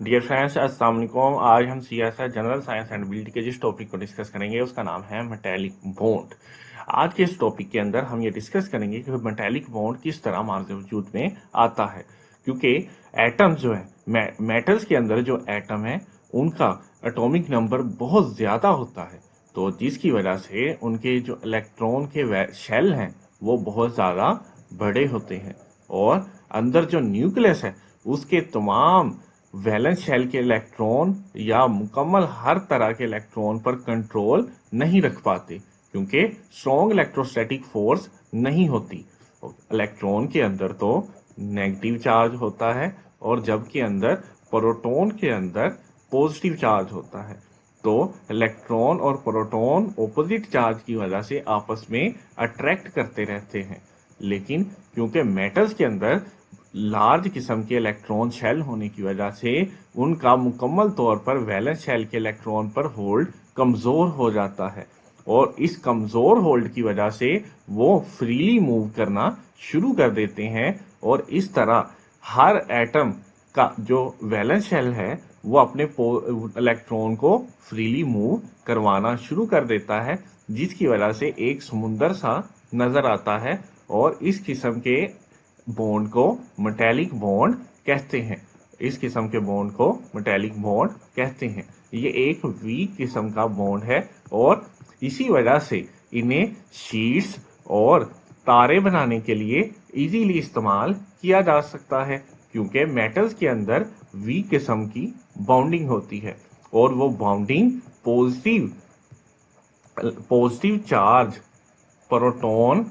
Dear friends, अस्सलाम वालेकुम। आज हम सीएसआई जनरल साइंस एंड बिलिटी के जिस टॉपिक को डिस्कस करेंगे उसका नाम है मेटेलिक बॉन्ड। आज के इस टॉपिक के अंदर हम ये डिस्कस करेंगे कि मेटेलिक बॉन्ड किस तरह हमारे वजूद में आता है, क्योंकि एटम जो है मेटल्स के अंदर जो एटम है उनका एटॉमिक नंबर बहुत ज़्यादा होता है, तो जिसकी वजह से उनके जो इलेक्ट्रॉन के शेल हैं वो बहुत ज़्यादा बड़े होते हैं और अंदर जो न्यूक्लियस है उसके तमाम वैलेंस शेल के इलेक्ट्रॉन या मुकम्मल हर तरह के इलेक्ट्रॉन पर कंट्रोल नहीं रख पाते, क्योंकि स्ट्रॉन्ग इलेक्ट्रोस्टैटिक फोर्स नहीं होती। इलेक्ट्रॉन के अंदर तो नेगेटिव चार्ज होता है और जबकि अंदर प्रोटॉन के अंदर पॉजिटिव चार्ज होता है, तो इलेक्ट्रॉन और प्रोटॉन ऑपोजिट चार्ज की वजह से आपस में अट्रैक्ट करते रहते हैं। लेकिन क्योंकि मेटल्स के अंदर लार्ज किस्म के इलेक्ट्रॉन शेल होने की वजह से उनका मुकम्मल तौर पर वैलेंस शेल के इलेक्ट्रॉन पर होल्ड कमज़ोर हो जाता है और इस कमज़ोर होल्ड की वजह से वो फ्रीली मूव करना शुरू कर देते हैं और इस तरह हर एटम का जो वैलेंस शेल है वो अपने इलेक्ट्रॉन को फ्रीली मूव करवाना शुरू कर देता है, जिसकी वजह से एक समुंदर सा नज़र आता है और इस किस्म के बॉन्ड को मेटेलिक बॉन्ड कहते हैं। इस किस्म के बॉन्ड को मेटेलिक बॉन्ड कहते हैं। ये एक वीक किस्म का बॉन्ड है और इसी वजह से इन्हें शीट्स और तारे बनाने के लिए इजीली इस्तेमाल किया जा सकता है, क्योंकि मेटल्स के अंदर वीक किस्म की बाउंडिंग होती है और वो bounding positive positive charge proton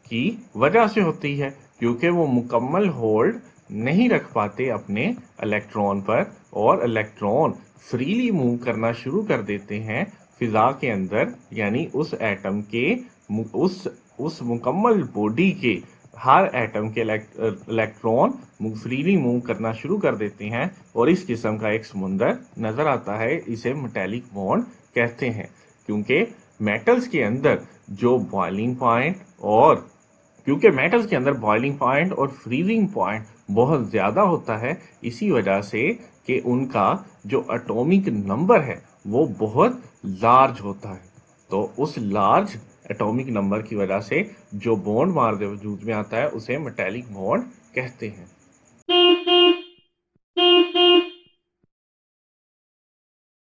की वजह से होती है, क्योंकि वो मुकम्मल होल्ड नहीं रख पाते अपने इलेक्ट्रॉन पर और इलेक्ट्रॉन फ्रीली मूव करना शुरू कर देते हैं फिजा के अंदर, यानी उस एटम के उस मुकम्मल बॉडी के हर एटम के इलेक्ट्रॉन फ्रीली मूव करना शुरू कर देते हैं और इस किस्म का एक समुंदर नजर आता है। इसे मेटेलिक बॉन्ड कहते हैं, क्योंकि मेटल्स के अंदर जो बॉइलिंग पॉइंट और क्योंकि मेटल्स के अंदर बॉइलिंग पॉइंट और फ्रीजिंग पॉइंट बहुत ज़्यादा होता है, इसी वजह से कि उनका जो एटॉमिक नंबर है वो बहुत लार्ज होता है, तो उस लार्ज एटॉमिक नंबर की वजह से जो बॉन्ड हमारे वजूद में आता है उसे मेटेलिक बॉन्ड कहते हैं।